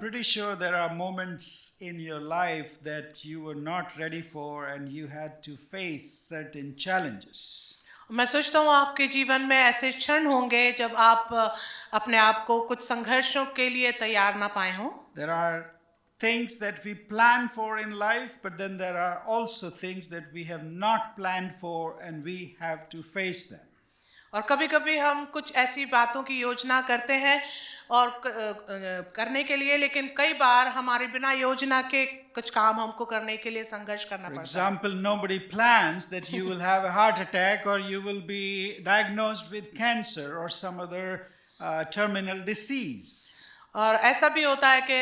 pretty sure there are moments in your life that you were not ready for and you had to face certain challenges. मैं सोचता हूँ आपके जीवन में ऐसे क्षण होंगे जब आप अपने आप को कुछ संघर्षों के लिए तैयार ना पाए हों. There are things that we plan for in life, but then there are also things that we have not planned for and we have to face them. और कभी-कभी हम कुछ ऐसी बातों की योजना करते हैं और करने के लिए, लेकिन कई बार हमारे बिना योजना के कुछ काम हमको करने के लिए संघर्ष करना For पड़ता है. example, nobody plans that you will have a heart attack or you will be diagnosed with cancer or some other terminal disease. और ऐसा भी होता है कि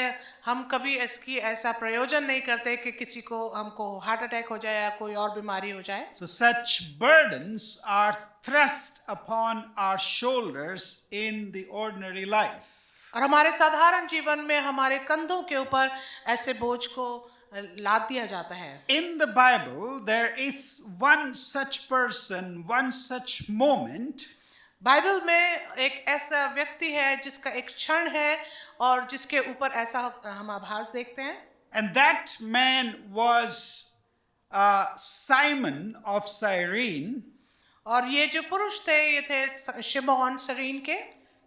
हम कभी इसकी ऐसा प्रयोजन नहीं करते कि किसी को हमको हार्ट अटैक हो जाए या कोई और बीमारी हो जाए. So such burdens are thrust upon our shoulders in the ordinary life. और हमारे साधारण जीवन में हमारे कंधों के ऊपर ऐसे बोझ को लाद दिया जाता है. In the Bible, there is one such person, one such moment. Bible में एक ऐसा व्यक्ति है जिसका एक क्षण है और जिसके ऊपर ऐसा हम आभास देखते हैं. And that man was Simon of Cyrene. और ये जो पुरुष थे ये थे शिमोन सरीन के.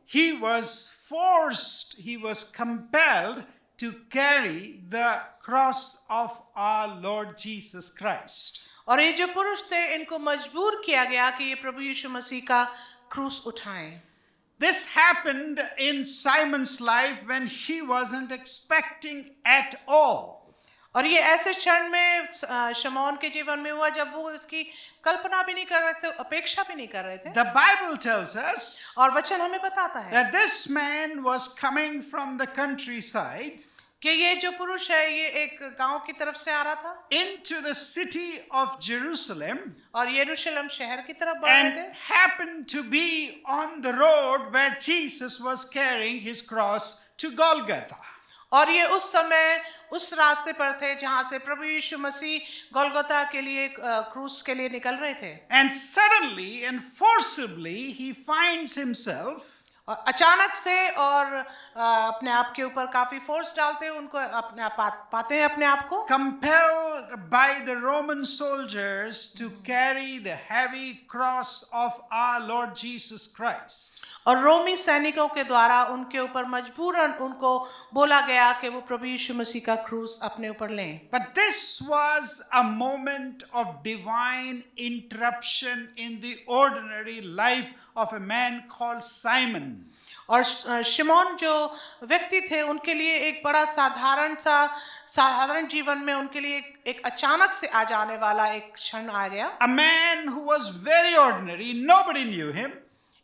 He was forced, he was compelled to carry the cross of our Lord Jesus Christ. और ये जो पुरुष थे इनको मजबूर किया गया कि ये प्रभु यीशु मसीह का क्रूस उठाएं. This happened in Simon's life when he wasn't expecting at all. और ये ऐसे क्षण में शमौन के जीवन में हुआ जब वो इसकी कल्पना भी नहीं कर रहे थे, अपेक्षा भी नहीं कर रहे थे. The Bible tells us और वचन हमें बताता है that this man was coming from the countryside कि ये जो पुरुष है ये एक गांव की तरफ से आ रहा था into the city of Jerusalem और यरूशलेम शहर की तरफ बढ़ रहे and थे. happened to be on the road where Jesus was carrying his cross to Golgotha. और ये उस समय उस रास्ते पर थे जहां से प्रभु यीशु मसीह गोलगोथा के लिए क्रूस के लिए निकल रहे थे. And suddenly and forcibly he finds himself और अचानक से और अपने आप के ऊपर काफी फोर्स डालते हैं उनको अपने आप पाते हैं अपने आप को compelled by the Roman soldiers to carry the heavy cross of our Lord Jesus Christ. और रोमी सैनिकों के द्वारा उनके ऊपर मजबूरन उनको बोला गया कि वो प्रभु यीशु मसीह का क्रूस अपने ऊपर लें. But this was a moment of divine interruption in the ordinary life of a man called Simon. और शिमोन जो व्यक्ति थे उनके लिए एक बड़ा साधारण जीवन में उनके लिए एक अचानक से आ जाने वाला एक क्षण आ गया. A man who was very ordinary, nobody knew him.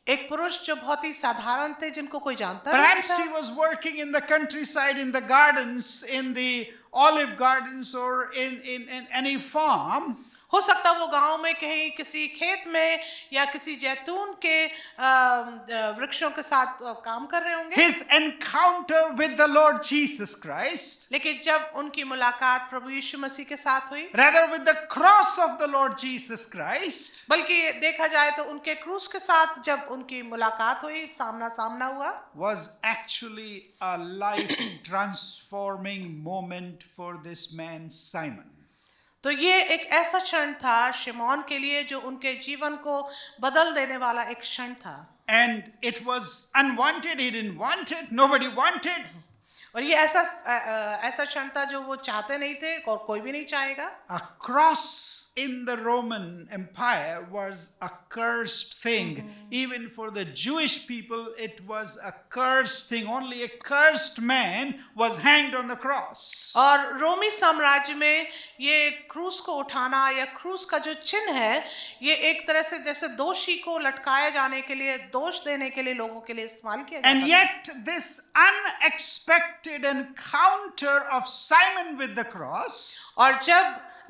एक पुरुष जो बहुत ही साधारण थे जिनको कोई जानता नहीं Perhaps he था. was working in the countryside, in the gardens, in the olive gardens, or in any farm. हो सकता वो गांव में कहीं किसी खेत में या किसी जैतून के वृक्षों के साथ काम कर रहे होंगे. His encounter with the Lord Jesus Christ, लेकिन जब उनकी मुलाकात प्रभु यीशु मसीह के साथ हुई, rather with the cross of the Lord Jesus Christ, बल्कि देखा जाए तो उनके क्रूस के साथ जब उनकी मुलाकात हुई, सामना सामना हुआ, was actually a life transforming moment for this man Simon. तो ये एक ऐसा क्षण था शिमोन के लिए जो उनके जीवन को बदल देने वाला एक क्षण था. And it was unwanted, he didn't want it, nobody wanted. और ये ऐसा क्षण था जो वो चाहते नहीं थे और कोई भी नहीं चाहेगा. A cross in the Roman Empire was a cursed thing. Even for the Jewish people, it was a cursed thing. Only a cursed man was hanged on the cross. और रोमी साम्राज्य में ये क्रूस को उठाना या क्रूस का जो चिन्ह है ये एक तरह से जैसे दोषी को लटकाया जाने के लिए, दोष देने के लिए लोगों के लिए इस्तेमाल किया जाता And था. yet this unexpected encounter of Simon with the cross और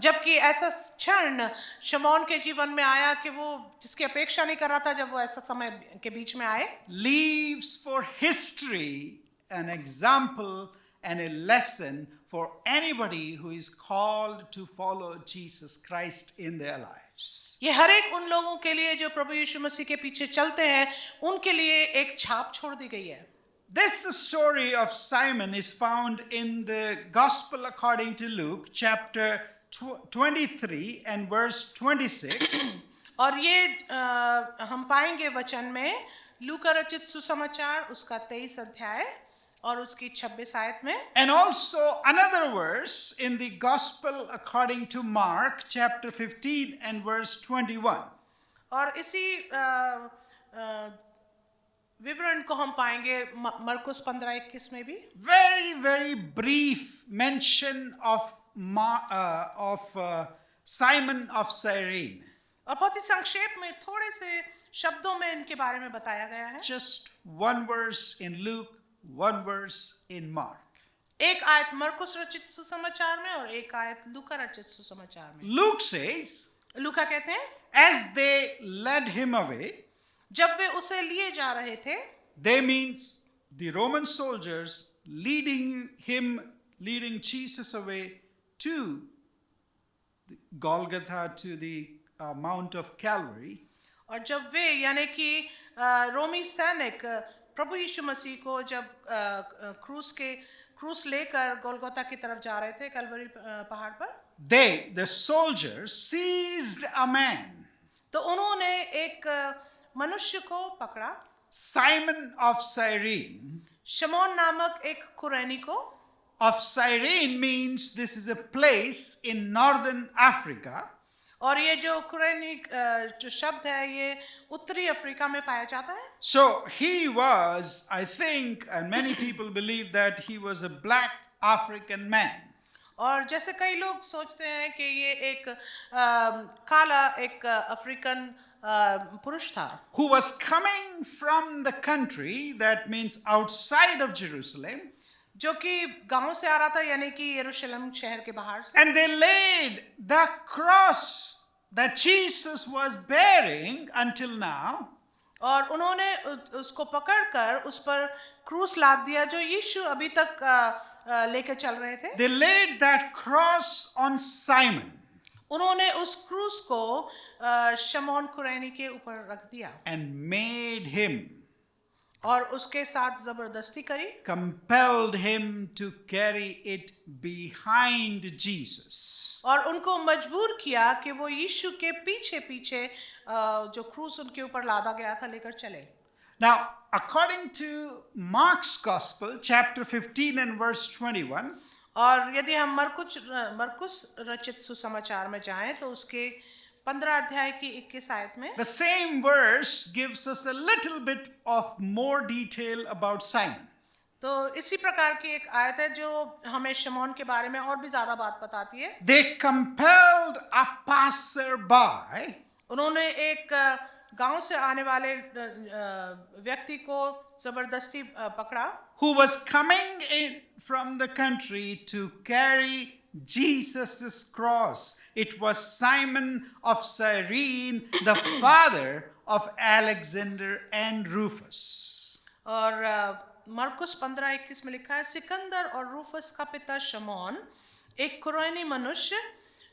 जबकि ऐसा क्षण शमौन के जीवन में आया कि वो जिसकी अपेक्षा नहीं कर रहा था, जब वो ऐसा समय के बीच में आए, leaves for history an example and a lesson for anybody who is called to follow Jesus Christ in their lives. ये हर एक उन लोगों के लिए जो प्रभु यीशु मसीह के पीछे चलते हैं उनके लिए एक छाप छोड़ दी गई है. This story of Simon is found in the Gospel according to Luke, chapter 23 and verse 26. और ये हम पाएंगे वचन में लूका रचित सुसमाचार उसका 23 अध्याय और उसकी 26 आयत में. And also another verse in the Gospel according to Mark, chapter 15 and verse 21. और इसी विवरण को हम पाएंगे मरकुस 15:21 में भी. Very, very brief mention of Simon of Cyrene. और बहुत ही संक्षेप में थोड़े से शब्दों में इनके बारे में बताया गया है. Just one verse in Luke, one verse in Mark. एक आयत मरकुस रचित सुसमाचार में और एक आयत लूका रचित सुसमाचार में. Luke says, लूका कहते हैं as they led him away, जब वे उसे लिए जा रहे थे, they means the Roman soldiers leading Jesus away to Golgotha, to the Mount of Calvary. और जब वे यानी कि रोमी सैनिक प्रभु यीशु मसीह को जब क्रूस लेकर गोलगोथा की तरफ जा रहे थे कलवरी पहाड़ पर, the soldiers seized a man, तो उन्होंने एक मनुष्य को पकड़ा, Simon of Cyrene. शमौन नामक एक कुरैनी को. Of Cyrene means this is a place in northern Africa. और ये जो कुरैनी जो शब्द है ये उत्तरी अफ्रीका में पाया जाता है. So he was, I think, and many people believe that he was a black African man. और जैसे कई लोग सोचते हैं कि ये एक काला एक अफ्रीकन पुरुष था, who was coming from the country, that means outside of Jerusalem. जो कि गांव से आ रहा था यानी कि यरूशलेम शहर के बाहर से. And they laid the cross that Jesus was bearing until now. और उन्होंने उसको पकड़कर उस पर क्रूस लाद दिया जो यीशु अभी तक लेकर चल रहे थे. They laid that cross on Simon. उन्होंने उस क्रूस को शमौन कुरैनी के ऊपर रख दिया And made him, और उसके साथ जबरदस्ती करी, compelled him to carry it behind Jesus. और उनको मजबूर किया कि वो यीशु के पीछे पीछे जो क्रूस उनके ऊपर लादा गया था लेकर चले. Now, according to Mark's Gospel, chapter 15 and verse 21, और यदि हम मरकुस रचित सुसमाचार में जाएं तो उसके 15 अध्याय की 21 आयत में the same verse gives us a little bit of more detail about Simon. तो इसी प्रकार की एक आयत है जो हमें शमौन के बारे में और भी ज्यादा बात बताती है. They compelled a passerby, उन्होंने एक गांव से आने वाले व्यक्ति को जबरदस्ती पकड़ा, who was coming in from the country to carry Jesus' cross. It was Simon of Cyrene, the father of Alexander and Rufus. और मरकुस 15:21 में लिखा है, सिकंदर और रूफस का पिता शमौन एक कुरैनी मनुष्य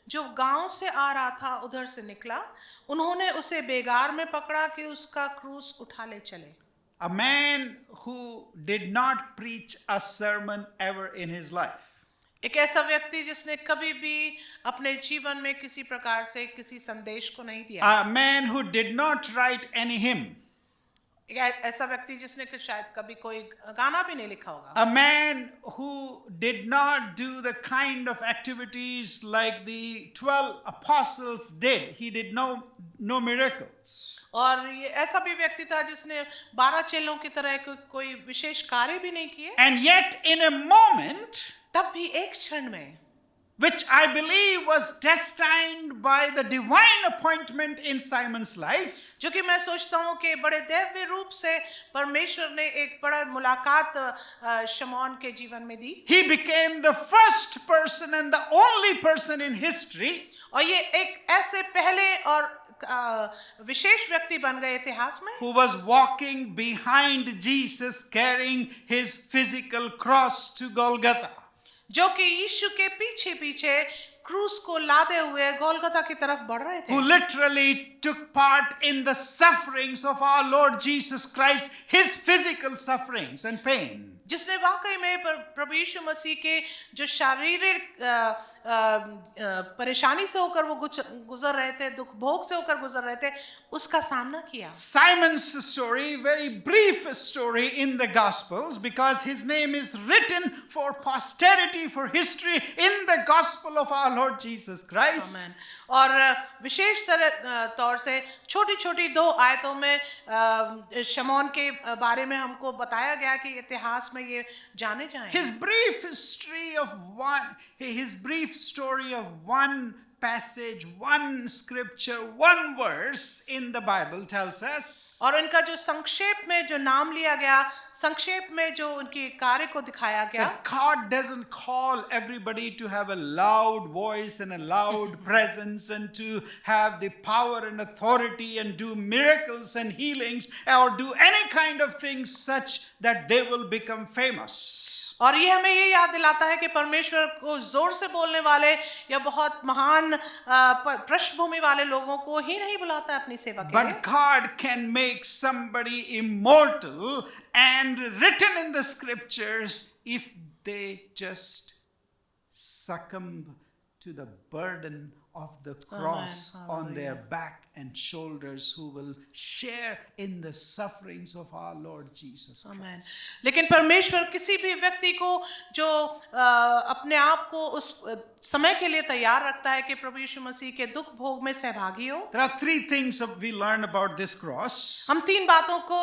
जो गांव से आ रहा था उधर से निकला, उन्होंने उसे बेगार में पकड़ा कि उसका क्रूस उठा ले चले. A man who did not preach a sermon ever in his life. एक ऐसा व्यक्ति जिसने कभी भी अपने जीवन में किसी प्रकार से किसी संदेश को नहीं दिया. A man who did not write any hymn. एक ऐसा व्यक्ति जिसने शायद कभी कोई गाना भी नहीं लिखा होगा. A man who did not do the kind of activities like the 12 apostles did. He did no miracles. और ये ऐसा भी व्यक्ति था जिसने 12 चेलों की तरह कोई विशेष कार्य भी नहीं किए. And yet in a moment, तब भी एक क्षण में, which I believe was destined by the divine appointment in Simon's life, जो कि मैं सोचता हूँ कि बड़े दैव्य रूप से परमेश्वर ने एक बड़ा मुलाकात शमौन के जीवन में दी. he became the first person and the only person in history और ये एक ऐसे पहले और विशेष व्यक्ति बन गए इतिहास में who was walking behind Jesus carrying his physical cross to Golgotha. जो कि यीशु के पीछे पीछे क्रूस को लादे हुए गोलगता की तरफ बढ़ रहे who थे, literally took part in the sufferings of our Lord Jesus Christ, his physical sufferings and pain. जिसने वाकई में प्रभु यीशु मसीह के जो शारीरिक परेशानी से होकर वो गुजर रहे थे, दुख भोग से होकर गुजर रहे थे, उसका सामना किया। Simon's story, very brief story in the Gospels, because his name is written for posterity, for history in the Gospel of our Lord Jesus Christ. आमेन। और विशेष तौर से छोटी छोटी 2 आयतों में शमौन के बारे में हमको बताया गया कि इतिहास में ये जाने जाएं। His brief story of one passage, one scripture, one verse in the Bible tells us और इनका जो संक्षेप में जो नाम लिया गया, संक्षेप में जो उनकी कार्य को दिखाया गया, that God doesn't call everybody to have a loud voice and a loud presence and to have the power and authority and do miracles and healings or do any kind of things such that they will become famous. और ये हमें ये याद दिलाता है कि परमेश्वर को जोर से बोलने वाले या बहुत महान पृष्ठभूमि वाले लोगों को ही नहीं बुलाता है अपनी सेवा के लिए। But God can make somebody immortal and written in the scriptures if they just succumb to the burden of the cross on their back and shoulders, who will share in the sufferings of our Lord Jesus Christ. लेकिन परमेश्वर किसी भी व्यक्ति को जो अपने आप को उस समय के लिए तैयार रखता है कि प्रभु यीशु मसीह के दुख भोग में सहभागी हो। There are 3 things we learn about this cross. हम 3 बातों को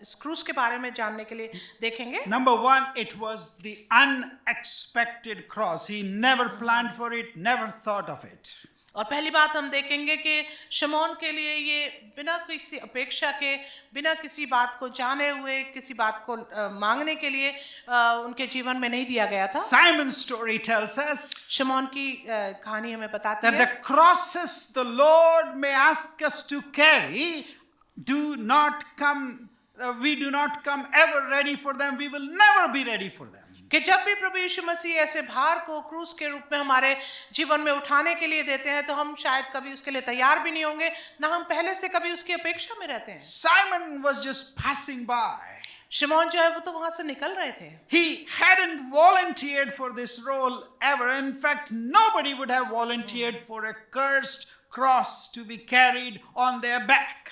इस क्रूस के बारे में जानने के लिए देखेंगे। Number 1, it was the unexpected cross. He never planned for it, never thought of it. और पहली बात हम देखेंगे कि शमौन के लिए ये बिना किसी अपेक्षा के, बिना किसी बात को जाने हुए, किसी बात को मांगने के लिए उनके जीवन में नहीं दिया गया था। Simon's story tells us शमौन की कहानी हमें बताती that है the crosses the Lord may ask us to carry do not come, we do not come ever ready for them. We will never be ready for them. कि जब भी प्रभु यीशु मसीह ऐसे भार को क्रूस के रूप में हमारे जीवन में उठाने के लिए देते हैं तो हम शायद कभी उसके लिए तैयार भी नहीं होंगे, ना हम पहले से कभी उसकी अपेक्षा में रहते हैं। Simon was just passing by. शमौन जो है वो तो वहां से निकल रहे थे। He hadn't volunteered for this role ever. In fact, nobody would have volunteered for a cursed cross to be carried on their back.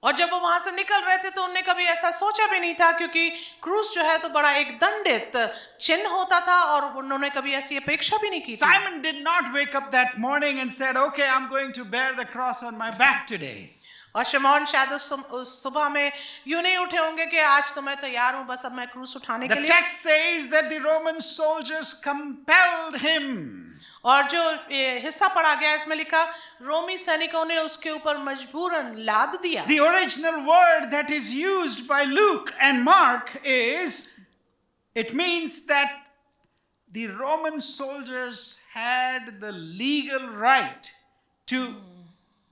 और जब वो वहां से निकल रहे थे तो उन्होंने कभी ऐसा सोचा भी नहीं था, क्योंकि क्रूस जो है तो बड़ा एक दंडित चिन्ह होता था और उन्होंने कभी ऐसी अपेक्षा भी नहीं की थी। Simon did not wake up that morning and said, "Okay, I'm going to bear the cross on my back today." और शमौन शायद उस सुबह में यूं नहीं उठे होंगे कि आज तो मैं तैयार हूं, बस अब मैं क्रूस उठाने के The लिए। text says that the Roman soldiers compelled him. और जो हिस्सा पढ़ा गया इसमें लिखा, रोमी सैनिकों ने उसके ऊपर मजबूरन लाद दिया। The original word that is used by Luke and Mark is, it means that the Roman soldiers had the legal right to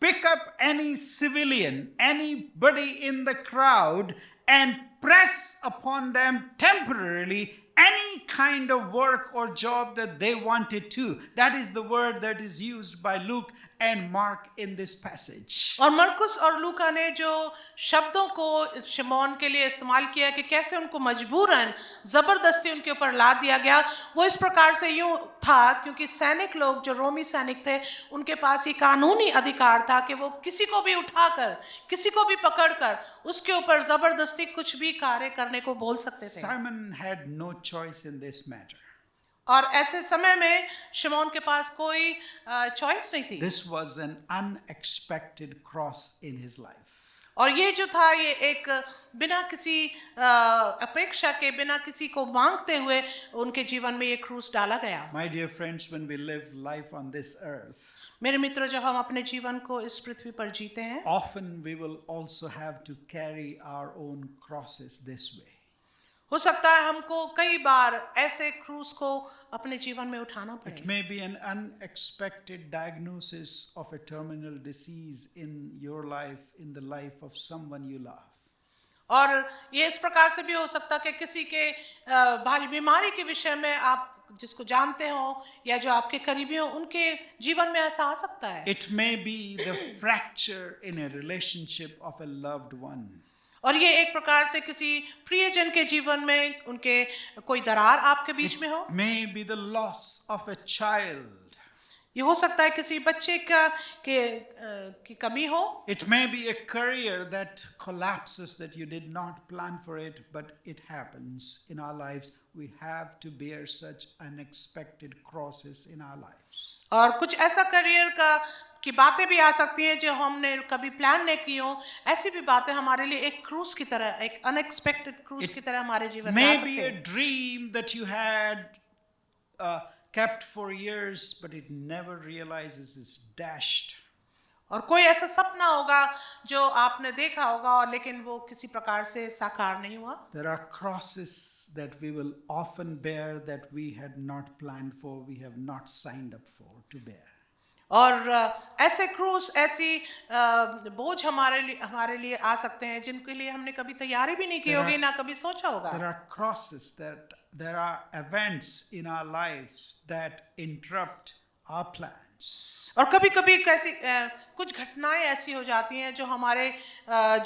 pick up any civilian, anybody in the crowd, and press upon them temporarily any kind of work or job that they wanted to. That is the word that is used by Luke and Mark in this passage. और मरकुस और लूका ने जो शब्दों को शमौन के लिए इस्तेमाल किया कि कैसे उनको मजबूरन जबरदस्ती उनके ऊपर ला दिया गया, वो इस प्रकार से यूं था क्योंकि सैनिक लोग जो रोमी सैनिक थे उनके पास ये कानूनी अधिकार था कि वो किसी को भी उठाकर, किसी को भी पकड़कर उसके ऊपर जबरदस्ती कुछ भी कार्य करने को बोल सकते थे। Simon had no choice in this matter. और ऐसे समय में शमौन के पास कोई चॉइस नहीं थी। This was an unexpected cross in his life. और ये जो था ये एक बिना किसी अपेक्षा के, बिना किसी को मांगते हुए उनके जीवन में ये क्रूस डाला गया। My dear friends, when we live life on this earth, मेरे मित्र, जब हम अपने जीवन को इस पृथ्वी पर जीते हैं, often we will also have to carry our own crosses this way. हो सकता है हमको कई बार ऐसे क्रूस को अपने जीवन में उठाना It पड़े। may be an unexpected diagnosis of a terminal disease in your life, in the life of someone you love. और ये इस प्रकार से भी हो सकता है कि किसी के भारी बीमारी के विषय में आप जिसको जानते हो या जो आपके करीबी हो, उनके जीवन में ऐसा आ सकता है। It may be the fracture in a relationship of a loved one. और ये एक प्रकार से किसी प्रियजन के जीवन में उनके कोई दरार आपके बीच में हो। May be the loss of a child. ये हो सकता है किसी बच्चे का की कमी हो। It may be a career that collapses, that you did not plan for it, but it happens in our lives. We have to bear such unexpected crosses in our lives. और कुछ ऐसा करियर का की बातें भी आ सकती हैं जो हमने कभी प्लान नहीं की हो। ऐसी भी बातें हमारे लिए एक क्रूज की तरह, एक अनएक्सपेक्टेड क्रूज की तरह हमारे जीवन में आ सकते Maybe a हैं। dream that you had kept for years, but it never realizes is dashed. और कोई ऐसा सपना होगा जो आपने देखा होगा और लेकिन वो किसी प्रकार से साकार नहीं हुआ। There are crosses that we will often bear that we had not planned for, we have not signed up for to bear. और ऐसे क्रूज, ऐसी बोझ हमारे लिए आ सकते हैं जिनके लिए हमने कभी तैयारी भी नहीं की होगी, ना कभी सोचा होगा। There are crosses, that there are events in our lives that interrupt our plans. और कभी कभी कुछ घटनाएं ऐसी हो जाती हैं जो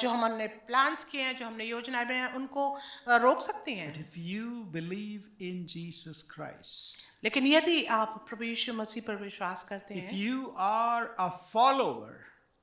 जो हमने प्लान्स किए हैं, जो हमने योजनाएं बनाई हैं, उनको रोक सकती हैं। But if you believe in Jesus Christ, लेकिन यदि आप प्रभु यीशु मसीह पर विश्वास करते if हैं, you are a follower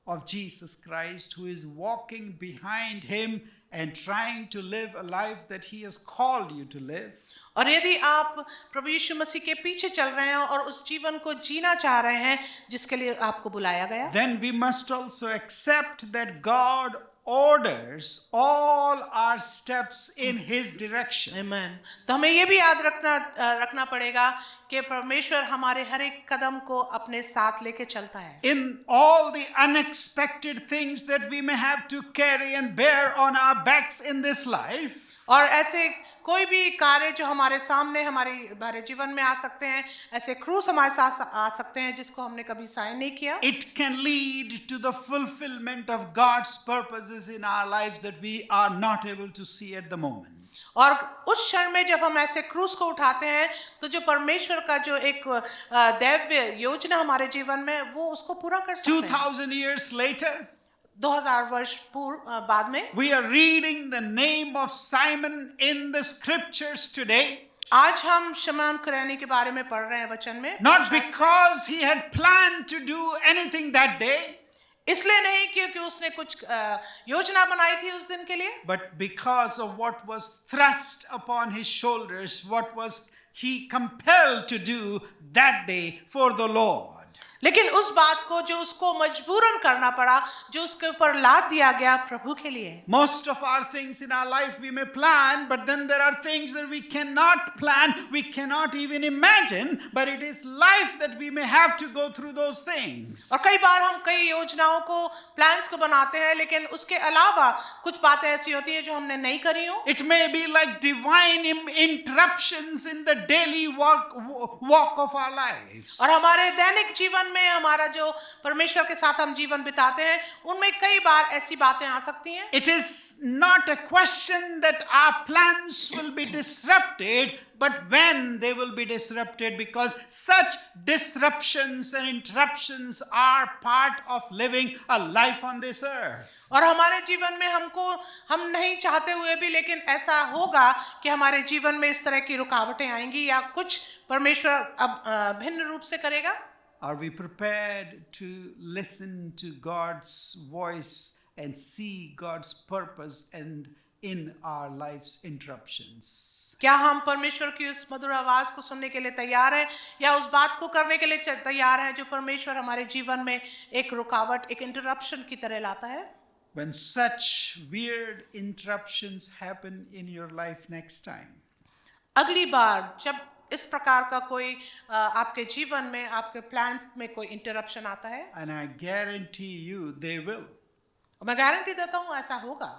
of Jesus Christ who is walking behind him and trying to live a life that he has called you to live, और यदि आप प्रभु यीशु मसीह के पीछे चल रहे हैं और उस जीवन को जीना चाह रहे हैं जिसके लिए आपको बुलाया गया, then we must also accept that God orders all our steps in his direction. आमीन। तो हमें ये भी याद रखना पड़ेगा कि परमेश्वर हमारे हर एक कदम को अपने साथ लेके चलता है। In all the unexpected things that we may have to carry and bear on our backs in this life, और ऐसे कोई भी कार्य जो हमारे सामने हमारे जीवन में आ सकते हैं, ऐसे क्रूस हमारे साथ आ सकते हैं जिसको हमने कभी साइन नहीं किया, it can lead to the fulfillment of God's purposes in our lives that we are not able to see at the moment. और उस क्षण में जब हम ऐसे क्रूस को उठाते हैं तो जो परमेश्वर का जो एक दैव्य योजना हमारे जीवन में, वो उसको पूरा कर सकते हैं। 2000 years later, 2000 वर्ष बाद में we are reading the name of Simon in the scriptures today, आज हम शमौन कुरैनी के बारे में पढ़ रहे हैं वचन में, not because he had planned to do anything that day, इसलिए नहीं क्योंकि उसने कुछ योजना बनाई थी उस दिन के लिए, but because of what was thrust upon his shoulders, what was he compelled to do that day for the Lord. लेकिन उस बात को जो उसको मजबूरन करना पड़ा, जो उसके ऊपर लाद दिया गया प्रभु के लिए। Most of our things in our life we may plan, but then there are things that we cannot plan, we cannot even imagine, but it is life that we may have to go through those things. और कई बार हम कई योजनाओं को, plans को बनाते हैं, लेकिन उसके अलावा कुछ बातें ऐसी होती हैं जो हमने नहीं करी हो। It may be like divine interruptions in the daily walk of our lives. और हमारे दैनिक जीवन में हमारा जो परमेश्वर के साथ हम जीवन बिताते हैं, उनमें कई बार ऐसी बातें आ सकती हैं। It is not a question that our plans will be disrupted, but when they will be disrupted, because such disruptions and interruptions are part of living a life on this earth. और हमारे जीवन में हम नहीं चाहते हुए भी, लेकिन ऐसा होगा कि हमारे जीवन में इस तरह की रुकावटें आएंगी या कुछ परमेश्वर अब भिन्न रूप से करेगा। Are we prepared to listen to God's voice and see God's purpose and in our life's interruptions? क्या हम परमेश्वर की उस मधुर आवाज को सुनने के लिए तैयार हैं या उस बात को करने के लिए तैयार हैं जो परमेश्वर हमारे जीवन में एक रुकावट, एक इंटरप्शन की तरह लाता है? When such weird interruptions happen in your life next time, अगली बार जब इस प्रकार का कोई आपके जीवन में, आपके प्लान्स में कोई इंटरप्शन आता है, and I guarantee you they will, मैं गारंटी देता हूँ ऐसा होगा।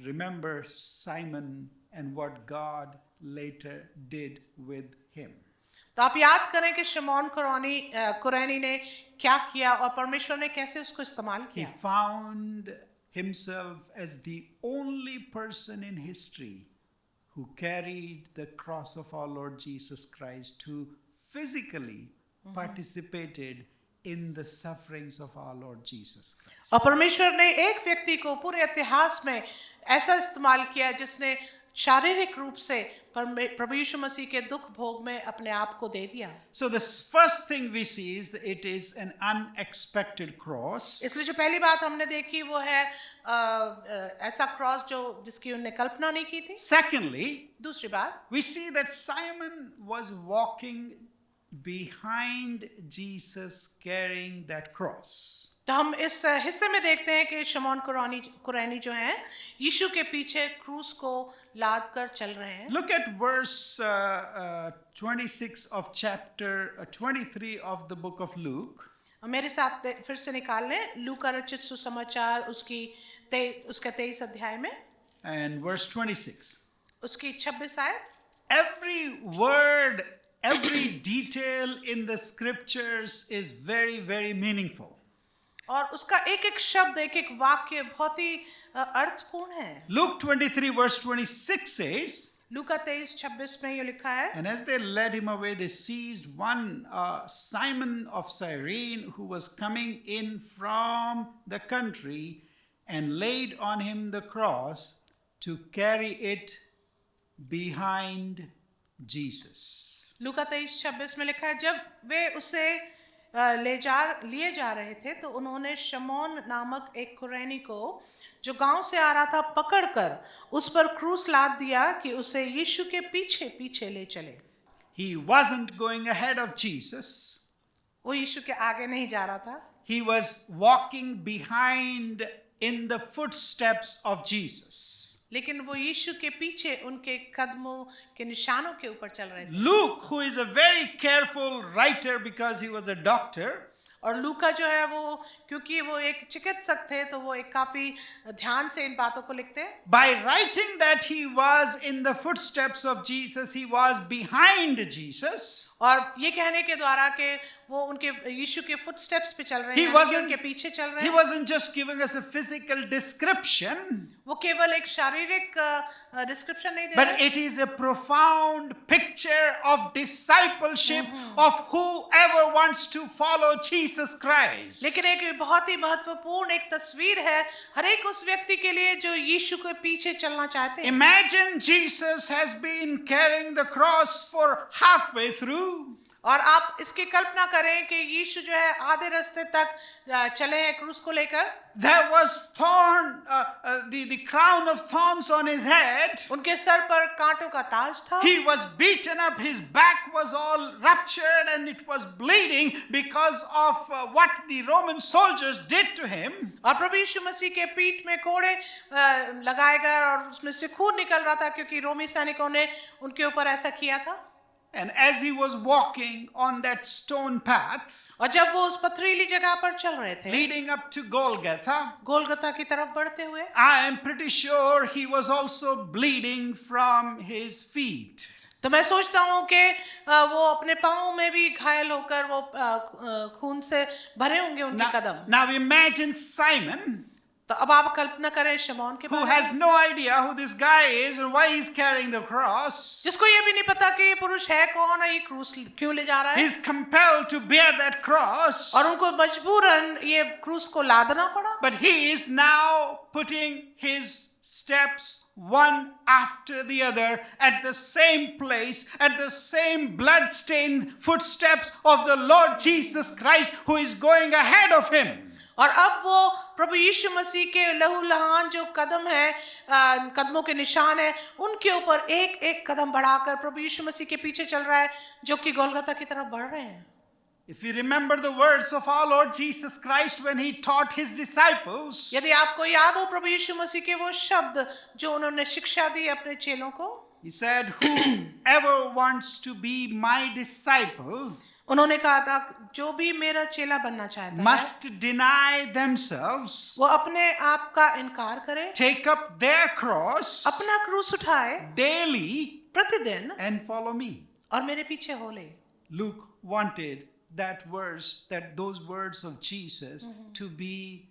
remember Simon and what God later did with him. तो आप याद करें कि शमौन कुरैनी ने क्या किया और परमेश्वर ने कैसे उसको इस्तेमाल He किया। found himself as the only person in history who carried the cross of our Lord Jesus Christ, who physically participated in the sufferings of our Lord Jesus Christ. और परमेश्वर ने एक व्यक्ति को पूरे इतिहास में ऐसा इस्तेमाल किया जिसने शारीरिक रूप से प्रभु यीशु मसीह के दुख भोग में अपने आप को दे दिया. So the first thing we see is that it is an unexpected cross. इसलिए जो पहली बात हमने देखी वो है ऐसा क्रॉस जो जिसकी उन्होंने कल्पना नहीं की थी. Secondly, दूसरी बात, we see that Simon was walking behind Jesus carrying that cross. तो हम इस हिस्से में देखते हैं कि शमौन कुरैनी जो हैं यीशु के पीछे क्रूस को लाद कर चल रहे हैं. Look at verse 26 of chapter 23 of the book of Luke. मेरे साथ फिर से निकाल लें लूका रचित सुसमाचार उसके 23 अध्याय में And verse 26. उसकी 26 आयत. Every word, every detail in the scriptures is very, very meaningful. और उसका एक एक शब्द एक एक वाक्य बहुत ही अर्थपूर्ण है. Luke 23 verse 26 says, लूका 23:26 में ये लिखा है. And as they led him away, they seized one Simon of Cyrene who was coming in from the country and laid on him the cross to carry it behind Jesus. लूका 23:26 में लिखा है, जब वे उसे लिए जा रहे थे तो उन्होंने शमौन नामक एक कुरैनी को जो गांव से आ रहा था पकड़कर उस पर क्रूस लाद दिया कि उसे यीशु के पीछे पीछे ले चले. He wasn't going ahead of Jesus. वो यीशु के आगे नहीं जा रहा था. He was walking behind in the footsteps of Jesus. लेकिन वो यीशु के पीछे उनके कदमों के निशानों के ऊपर चल रहे थे. Luke, who is a very careful writer because he was a doctor, और लूका जो है वो क्योंकि वो एक चिकित्सक थे तो वो एक काफी ध्यान से इन बातों को लिखते हैं. by writing that he was in the footsteps of Jesus, he was behind Jesus. और ये कहने के द्वारा कि वो उनके यीशु के फुटस्टेप्स पे चल रहे He हैं, wasn't- उनके पीछे चल रहे He हैं. wasn't just giving us a physical description, वो केवल एक शारीरिक डिस्क्रिप्शन नहीं दे but रहे, it is a profound picture of discipleship of whoever wants to follow Jesus Christ. लेकिन एक बहुत ही महत्वपूर्ण एक तस्वीर है हर एक उस व्यक्ति के लिए जो यीशु के पीछे चलना चाहते हैं. Imagine Jesus has been carrying the cross for halfway through. और आप इसकी कल्पना करें कि यीशु जो है आधे रास्ते तक चले हैं क्रूस को लेकर. There was the crown of thorns on his head. उनके सर पर कांटों का ताज था. He was beaten up. His back was all ruptured and it was bleeding because of what the Roman soldiers did to him. और प्रभु यीशु मसीह के पीठ में कोड़े लगाए गए और उसमें से खून निकल रहा था क्योंकि रोमी सैनिकों ने उनके ऊपर ऐसा किया था. And as he was walking on that stone path और जब वो उस पथरीली जगह पर चल रहे थे leading up to Golgotha, गोलगता की तरफ बढ़ते हुए, I am pretty sure he was also bleeding from his feet. तो मैं सोचता हूँ कि वो अपने पाँव में भी घायल होकर वो खून से भरे होंगे उनके कदम. Now imagine Simon, तो अब आप कल्पना करें शमौन के who बारे has में, no idea who this guy is and why he's carrying the cross. जिसको ये भी नहीं पता कि ये पुरुष है कौन है, ये क्रूस क्यों ले जा रहा है. He's compelled to bear that cross. और उनको मजबूरन ये क्रूस को लादना पड़ा. But he is now putting his steps one after the other at the same place, at the same blood-stained footsteps of the Lord Jesus Christ, who is going ahead of him. और अब वो प्रभु यीशु मसीह के लहूलुहान जो कदम है, कदमों के निशान है, उनके ऊपर एक एक कदम बढ़ाकर प्रभु यीशु मसीह के पीछे चल रहा है जो कि गोलगता की तरफ बढ़ रहे हैं. If you remember the words of our Lord Jesus Christ when he taught his disciples, यदि आपको याद हो प्रभु यीशु मसीह के वो शब्द जो उन्होंने शिक्षा दी अपने चेलों को, he said, whoever wants to be my disciple उन्होंने कहा था जो भी मेरा चेला बनना चाहता है must deny themselves, वो अपने आप का इनकार करे, take up their cross अपना क्रूस उठाए daily प्रतिदिन and follow me. और मेरे पीछे हो ले. Luke wanted those words of Jesus to be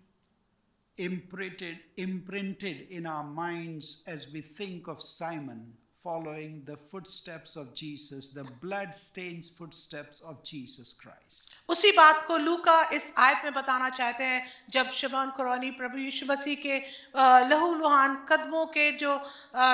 imprinted in our minds as we think of Simon following the footsteps of Jesus, the blood-stained footsteps of Jesus Christ. उसी बात को लूका इस आयत में बताना चाहते हैं जब शमौन कुरैनी प्रभु यीशु मसीह के लहूलुहान कदमों के जो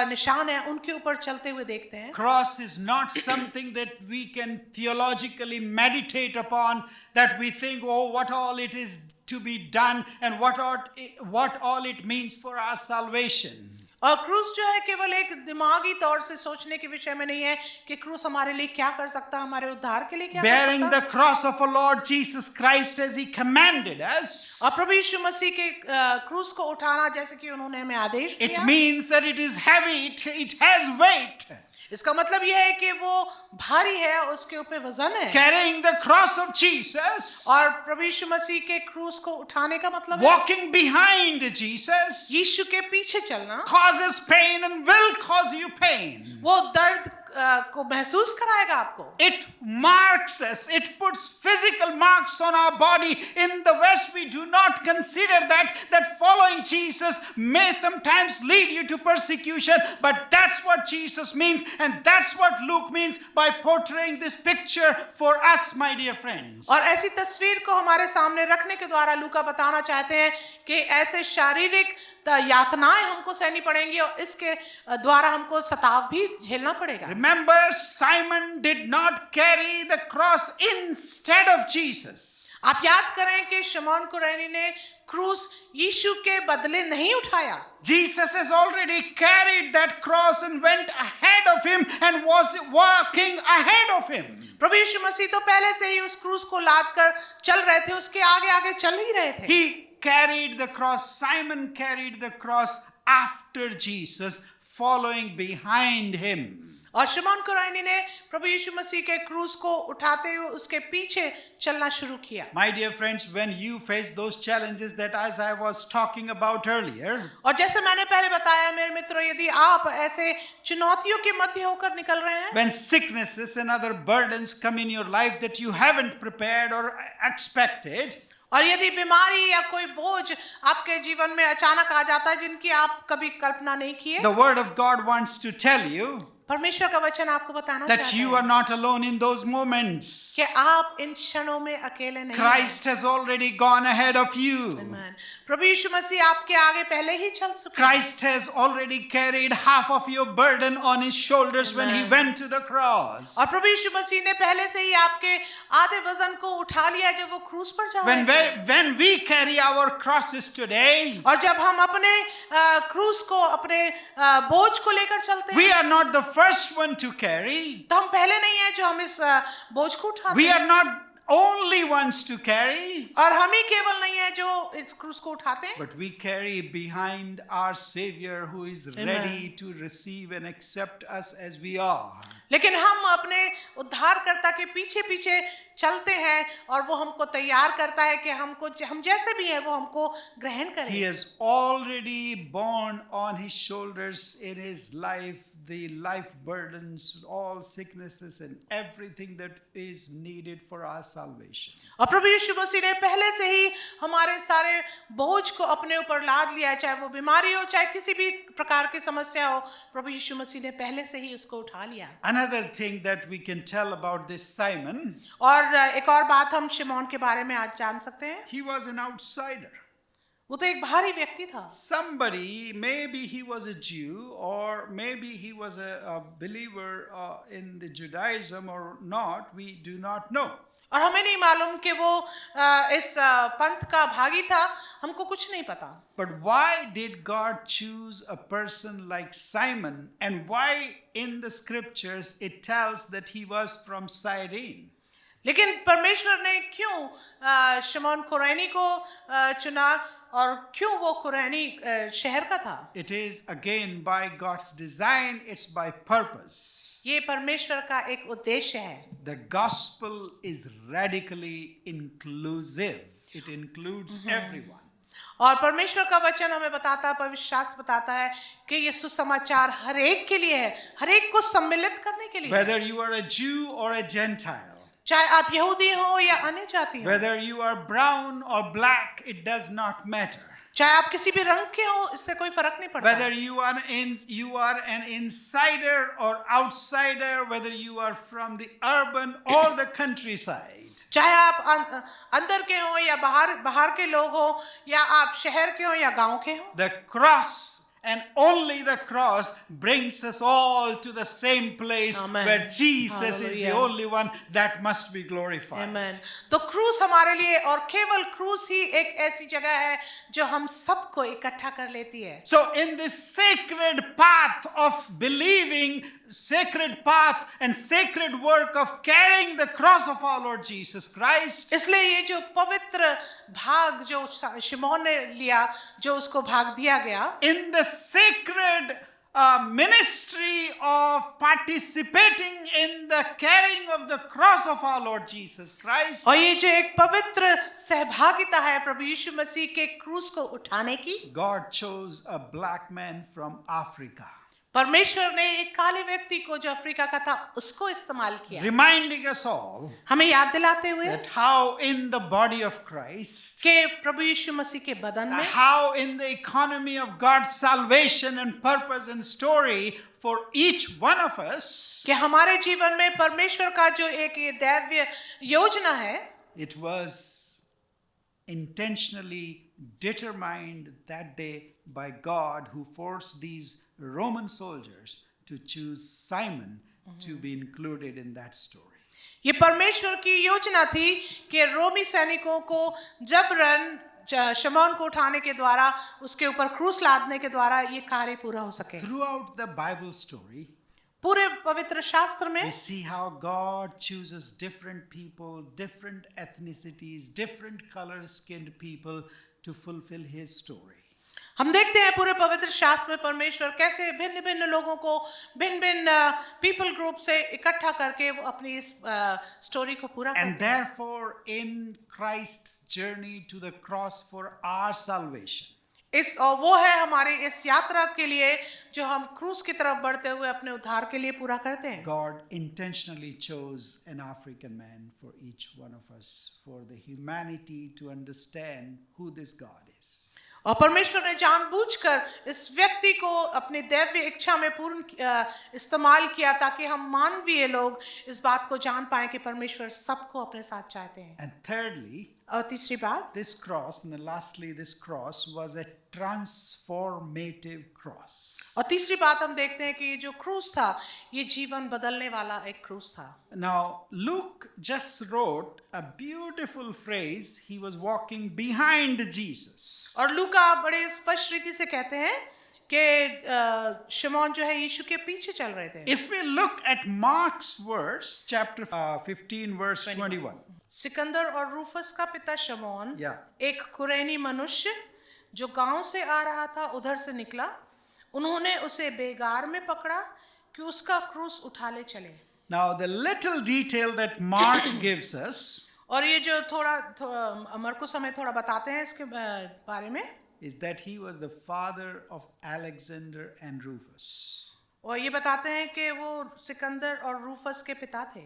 निशान हैं उनके ऊपर चलते हुए देखते हैं. Cross is not something that we can theologically meditate upon, that we think, oh, what all it is to be done and what all it means for our salvation. और क्रूस जो है केवल एक दिमागी तौर से सोचने के विषय में नहीं है कि क्रूस हमारे लिए क्या कर सकता है, हमारे उद्धार के लिए क्या कर Bearing सकता है. the cross of our Lord Jesus Christ as He commanded us, और प्रभु यीशु मसीह के क्रूस को उठाना जैसे कि उन्होंने हमें आदेश it दिया. means that it is heavy, it has weight. इसका मतलब यह है कि वो भारी है, उसके ऊपर वजन है. Carrying the cross of Jesus, और प्रभु यीशु मसीह के क्रूस को उठाने का मतलब है walking behind Jesus, यीशु के पीछे चलना. causes pain and will cause you pain. वो दर्द को महसूस कराएगा आपको. It marks us, it puts physical marks on our body. In the West, we do not consider that following Jesus may sometimes lead you to persecution, but that's what Jesus means, and that's what Luke means by portraying this picture for us, my dear friends. और ऐसी तस्वीर को हमारे सामने रखने के द्वारा लूका बताना चाहते हैं कि ऐसे शारीरिक यातनाएं हमको सहनी पड़ेंगी और इसके द्वारा हमको सताव भी झेलना पड़ेगा. Remember, Simon did not carry the cross instead of Jesus. आप याद करें कि शमौन कुरैनी ने क्रूस यीशु के बदले नहीं उठाया. Jesus has already carried that cross and went ahead of him and was walking ahead of him. प्रभु यीशु मसीह तो पहले से ही उस क्रूस को लाद कर चल रहे थे, उसके आगे आगे चल ही रहे थे. He carried the cross. Simon carried the cross after Jesus, following behind him. और शमौन कुरैनी ने प्रभु यीशु मसीह के क्रूस को उठाते हुए उसके पीछे चलना शुरू किया. My dear friends, when you face those challenges that as I was talking about earlier, और जैसे मैंने पहले बताया मेरे मित्रों, यदि आप ऐसे चुनौतियों के मध्य होकर निकल रहे हैं, when sicknesses and other burdens come in your life that you haven't prepared or expected, और यदि बीमारी या कोई बोझ आपके जीवन में अचानक आ जाता है जिनकी आप कभी कल्पना नहीं की है, the Word of God wants to tell you परमेश्वर का वचन आपको बताना that चाहता you है are not alone in those moments. कि आप इन क्षणों में अकेले नहीं हैं. Christ has already gone ahead of you. Amen. प्रभु यीशु मसीह आपके आगे पहले ही चल चुके हैं. Christ has already carried half of your burden on his shoulders when he Amen. went to the cross. और प्रभु यीशु मसीह ने पहले से ही आपके आधे वजन को उठा लिया जब वो क्रूस पर जा रहे थे. When we carry our crosses today, और जब हम अपने क्रूस को, अपने बोझ को लेकर चलते we हैं, are not the first one to carry. तो हम पहले नहीं है जो हम इस बोझ को उठाते We हैं. are not only ones to carry, और हम ही केवल नहीं है जो इस क्रूस को उठाते हैं, but we carry behind our Savior who is Amen. ready to receive and accept us as we are. लेकिन हम अपने उद्धारकर्ता के पीछे पीछे चलते हैं और वो हमको तैयार करता है कि हम जैसे भी हैं वो हमको ग्रहण He करें. has already borne on his shoulders in his life the life burdens, all sicknesses and everything that is needed for our salvation. और प्रभु यीशु मसीह ने पहले से ही हमारे सारे बोझ को अपने ऊपर लाद लिया है, चाहे वो बीमारी हो, चाहे किसी भी प्रकार की समस्या हो, प्रभु यीशु मसीह ने पहले से ही उसको उठा लिया. Another thing that we can tell about this Simon, और एक और बात हम शिमोन के बारे में आज जान सकते हैं. he was an outsider. वो तो एक बाहरी व्यक्ति था. Somebody, maybe he was a Jew or maybe he was a believer in the Judaism or not, we do not know. और हमें नहीं मालूम कि वो इस पंथ का भागी था, हमको कुछ नहीं पता. But why did God choose a person like Simon, and why in the scriptures it tells that he was from Cyrene? लेकिन परमेश्वर ने क्यों शिमोन कुरैनी को चुना और क्यों वो कुरैनी शहर का था? It is again by God's design, it's by purpose. ये परमेश्वर का एक उद्देश्य है. The gospel is radically inclusive. It includes everyone. और परमेश्वर का वचन हमें बताता है, पवित्र शास्त्र बताता है कि ये सुसमाचार हर एक के लिए है, हर एक को सम्मिलित करने के लिए. Whether you are a Jew or a Gentile, चाहे आप यहूदी हो या अन्य जाति हो, whether you are brown or black, it does not matter. चाहे आप किसी भी रंग के हो, इससे कोई फर्क नहीं पड़ता। Whether you are an insider or outsider, whether you are from the urban or the countryside. चाहे आप अंदर के हो या बाहर के लोग हो, या आप शहर के हो या गांव के हो, The cross and only the cross brings us all to the same place. Amen. Where Jesus is the Hallelujah. only one that must be glorified. आमेन। तो क्रूस हमारे लिए, और केवल क्रूस ही एक ऐसी जगह है जो हम सबको इकट्ठा कर लेती है। So in this sacred path of believing, sacred path and sacred work of carrying the cross of our Lord Jesus Christ, इसलिए ये जो पवित्र भाग जो शिमोन ने लिया, जो उसको भाग दिया गया, in the sacred ministry of participating in the carrying of the cross of our Lord Jesus Christ, और ये जो एक पवित्र सहभागिता है प्रभु यीशु मसीह के क्रूस को उठाने की, God chose a black man from Africa, परमेश्वर ने एक काले व्यक्ति को जो अफ्रीका का था उसको इस्तेमाल किया, reminding us all हमें याद दिलाते हुए that how in the body of Christ, कि प्रभु यीशु मसीह के बदन में, how in the economy of God's salvation and purpose and story for each one of us, कि हमारे जीवन में परमेश्वर का जो एक ये दैवीय योजना है, it was intentionally determined that day by God, who forced these Roman soldiers to choose Simon to be included in that story. ये परमेश्वर की योजना थी कि रोमी सैनिकों को जबरन शमौन को उठाने के द्वारा, उसके ऊपर क्रूस लादने के द्वारा ये कार्य पूरा हो सके। Throughout the Bible story, पूरे पवित्र शास्त्र में we see how God chooses different people, different ethnicities, different color-skinned people to fulfill His story. हम देखते हैं पूरे पवित्र शास्त्र में परमेश्वर कैसे भिन्न भिन्न लोगों को भिन्न भिन्न पीपल ग्रुप से इकट्ठा करके वो अपनी इस स्टोरी को पूरा And करते हैं। therefore, in Christ's journey to the cross for our salvation, इस और वो है हमारी इस यात्रा के लिए जो हम क्रूस की तरफ बढ़ते हुए अपने उद्धार के लिए पूरा करते हैं। God intentionally chose an African man for each one of us, for the humanity to understand who this God is. और परमेश्वर ने जानबूझकर इस व्यक्ति को अपनी दैवीय इच्छा में पूर्ण इस्तेमाल किया ताकि हम मानवीय लोग इस बात को जान पाएं कि परमेश्वर सबको अपने साथ चाहते हैं। And thirdly, और तीसरी बात, this cross, and then lastly, this cross was a transformative cross. और तीसरी बात हम देखते हैं कि जो क्रूस था ये जीवन बदलने वाला एक क्रूस था। Now, Luke just wrote a beautiful phrase. He was walking behind Jesus. और लूका बड़े स्पष्ट रीति से कहते हैं कि शिमोन जो है यीशु के पीछे चल रहे थे। If we look at Mark's verse, chapter 15, verse 21. Sikandar और रूफस का पिता शमौन Yeah. एक कुरैनी मनुष्य जो गांव से आ रहा था उधर से निकला, उन्होंने उसे बेगार में पकड़ा कि उसका क्रूस उठा ले चले। Now, the little detail that Mark gives us और ये जो थोड़ा मरकुस हमें थोड़ा बताते हैं इसके बारे में, is that he was the father of Alexander and Rufus. और ये बताते हैं कि वो सिकंदर और रूफस के पिता थे।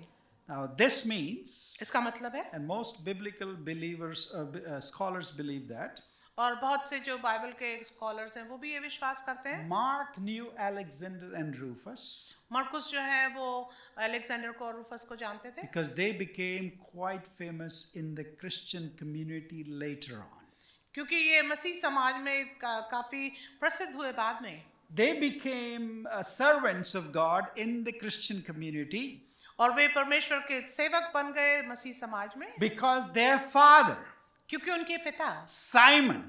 Now, this means, इसका मतलब है, and most biblical believers, scholars believe that, और बहुत से जो बाइबल के स्कॉलर्स हैं वो भी ये विश्वास करते हैं, Mark knew Alexander and Rufus मरकुस जो है वो अलेक्जेंडर को और रूफस को जानते थे because they became quite famous in the Christian community later on. क्योंकि ये मसीह समाज में काफी प्रसिद्ध हुए बाद में। They became servants of God in the Christian community और वे परमेश्वर के सेवक बन गए मसीह समाज में because their father, क्योंकि उनके पिता Simon,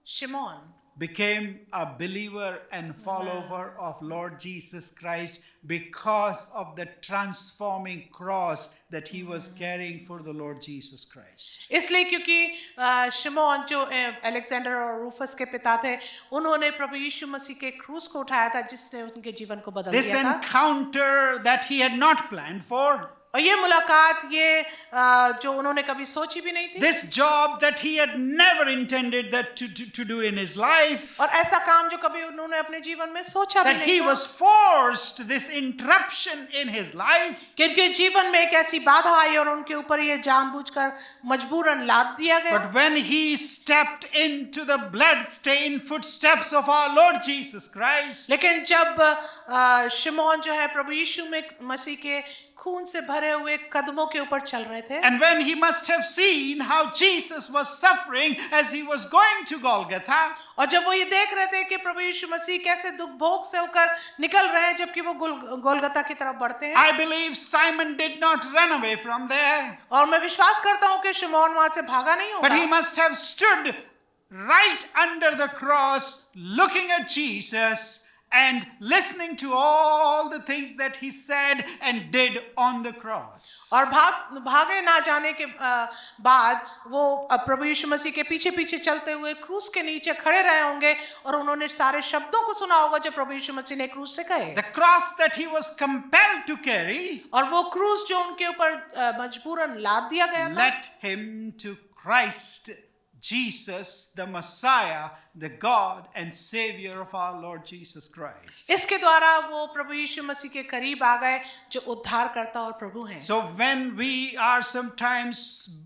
Simeon became a believer and follower of Lord Jesus Christ because of the transforming cross that he was carrying for the Lord Jesus Christ. इसलिए क्योंकि शिमोन जो अलेक्जेंडर और रूफस के पिता थे, उन्होंने प्रभु यीशु मसीह के क्रूस को उठाया था जिसने उनके जीवन को बदल This दिया था। encounter that he had not planned for, और ये मुलाकात ये जो उन्होंने कभी सोची भी नहीं थी, this job that he had never intended that to do in his life, और ऐसा काम जो कभी उन्होंने अपने जीवन में सोचा भी that नहीं he था, was forced this interruption in his life. क्योंकि जीवन में एक ऐसी बाधा आई और उनके ऊपर ये जानबूझकर मजबूरन लाद दिया गया। But when he stepped into the blood-stained footsteps of our Lord Jesus Christ, लेकिन जब शिमोन जो है प्रभु यीशु में मसीह के खून से भरे हुए कदमों के ऊपर चल रहे थे, and when he must have seen how Jesus was suffering as he was going to Golgotha, और जब वो ये देख रहे थे कि प्रभु यीशु मसीह कैसे दुख भोग से होकर निकल रहे हैं जबकि वो गोलगता की तरफ बढ़ते हैं, I believe Simon did not run away from there, और मैं विश्वास करता हूँ कि शिमोन वहां से भागा नहीं but he होगा, must have stood right under the cross looking at Jesus and listening to all the things that he said and did on the cross. और भागे ना जाने के बाद वो प्रभु यीशु मसीह के पीछे पीछे चलते हुए क्रूस के नीचे खड़े रहे होंगे और उन्होंने सारे शब्दों को सुना होगा जो प्रभु यीशु मसीह ने क्रूस से कहे। The cross that he was compelled to carry और वो क्रूस जो उनके ऊपर मजबूरन लाद दिया गया था, led him to Christ Jesus, the Messiah, the God and Savior of our Lord Jesus Christ. इसके द्वारा वो प्रभु यीशु मसीह के करीब आ गए जो उद्धारकर्ता और प्रभु हैं। So when we are sometimes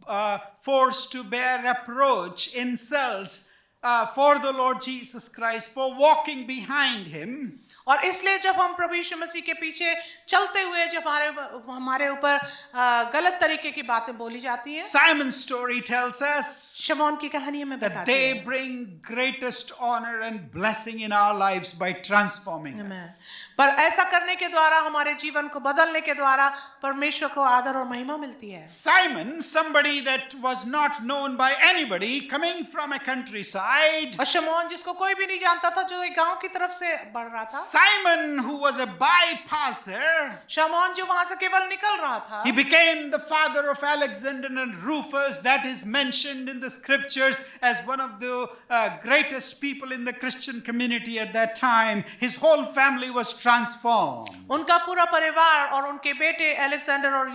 forced to bear reproach, insults for the Lord Jesus Christ, for walking behind him, और इसलिए जब हम प्रभु यीशु मसीह के पीछे चलते हुए जब हमारे ऊपर गलत तरीके की बातें बोली जाती हैं, Simon's story tells us शमौन की कहानी हमें that बताती they है bring greatest honor and blessing in our lives by transforming us. पर ऐसा करने के द्वारा हमारे जीवन को बदलने के द्वारा परमेश्वर को आदर और महिमा मिलती है। Simon, somebody that was not known by anybody, coming from a countryside, और शमौन जिसको कोई भी नहीं जानता था, जो एक गांव की तरफ से बढ़ रहा था, Simon who was a bypasser, शमौन जो वहां से केवल निकल रहा था, he became the father of Alexander and Rufus. That is mentioned in the scriptures as one of the greatest people in the Christian community at that time. His whole family was transformed. उनका पूरा परिवार और उनके बेटे Alexander और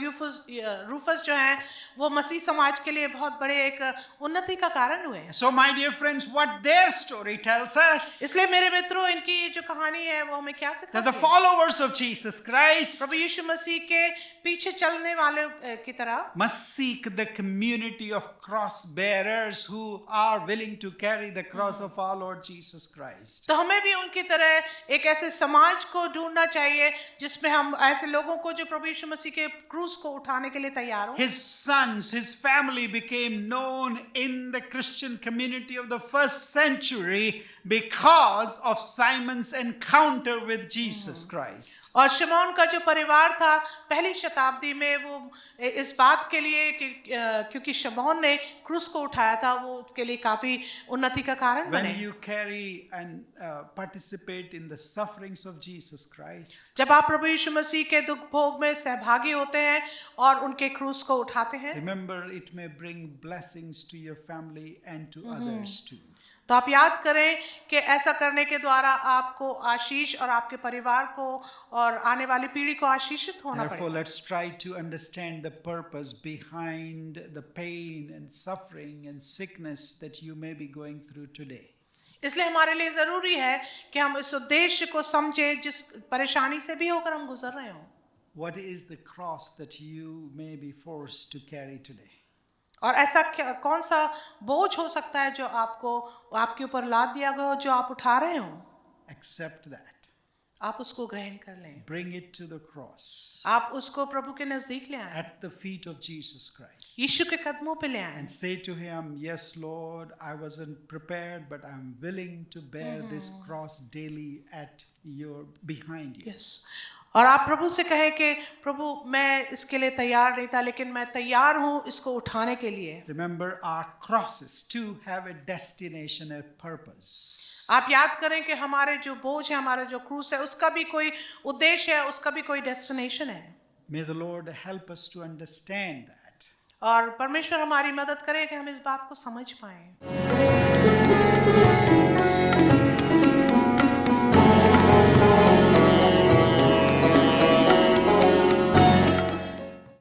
Rufus जो हैं वो मसीह समाज के लिए बहुत बड़े एक उन्नति का कारण हुए। So my dear friends, what their story tells us, इसलिए मेरे मित्रों इनकी जो कहानी है वो हमें क्या that the सिखाती है? followers of Jesus Christ प्रभु यीशु मसीह के पीछे चलने वाले की तरह must seek the community of cross bearers who are willing to carry the cross of our Lord Jesus Christ. तो हमें भी उनकी तरह एक ऐसे समाज को ढूंढना चाहिए जिसमें हम ऐसे लोगों को जो प्रभु यीशु मसीह के क्रूस को उठाने के लिए तैयार हो। His sons, his family became known in the Christian community of the first century because of Simon's encounter with Jesus Christ. और शमौन का जो परिवार था पहली शताब्दी में वो इस बात के लिए कि क्योंकि शमौन ने क्रूस को उठाया था वो उसके लिए काफी उन्नति का कारण बने। When you carry and participate in the sufferings of Jesus Christ, जब आप प्रभु यीशु मसीह के दुख भोग में सहभागी होते हैं और उनके क्रूस को उठाते हैं, remember it may bring blessings to your family and to others too. तो आप याद करें कि ऐसा करने के द्वारा आपको आशीष और आपके परिवार को और आने वाली पीढ़ी को आशीषित होना Therefore, पड़ेगा। let's try to understand the purpose behind the pain and suffering and sickness that you may be going through today. इसलिए हमारे लिए जरूरी है कि हम इस उद्देश्य को समझें जिस परेशानी से भी होकर हम गुजर रहे हों। What is the cross that you may be forced to carry today? और ऐसा कौन सा बोझ हो सकता है जो आपको आपके ऊपर लाद दिया गया हो जो आप उठा रहे हो? Accept that. आप उसको ग्रहण कर लें। Bring it to the cross आप उसको प्रभु के नजदीक ले आएं। at the feet of Jesus Christ यीशु के कदमों पे ले आएं। and say to him, yes, Lord, I wasn't prepared, but I'm willing to bear this cross daily at your behind you. Yes. और आप प्रभु से कहें कि प्रभु मैं इसके लिए तैयार नहीं था लेकिन मैं तैयार हूँ इसको उठाने के लिए। Remember, our crosses too have a destination, a purpose. आप याद करें कि हमारे जो बोझ है, हमारा जो क्रूस है, उसका भी कोई उद्देश्य है, उसका भी कोई डेस्टिनेशन है। May the Lord help us to understand that. और परमेश्वर हमारी मदद करे कि हम इस बात को समझ पाएं।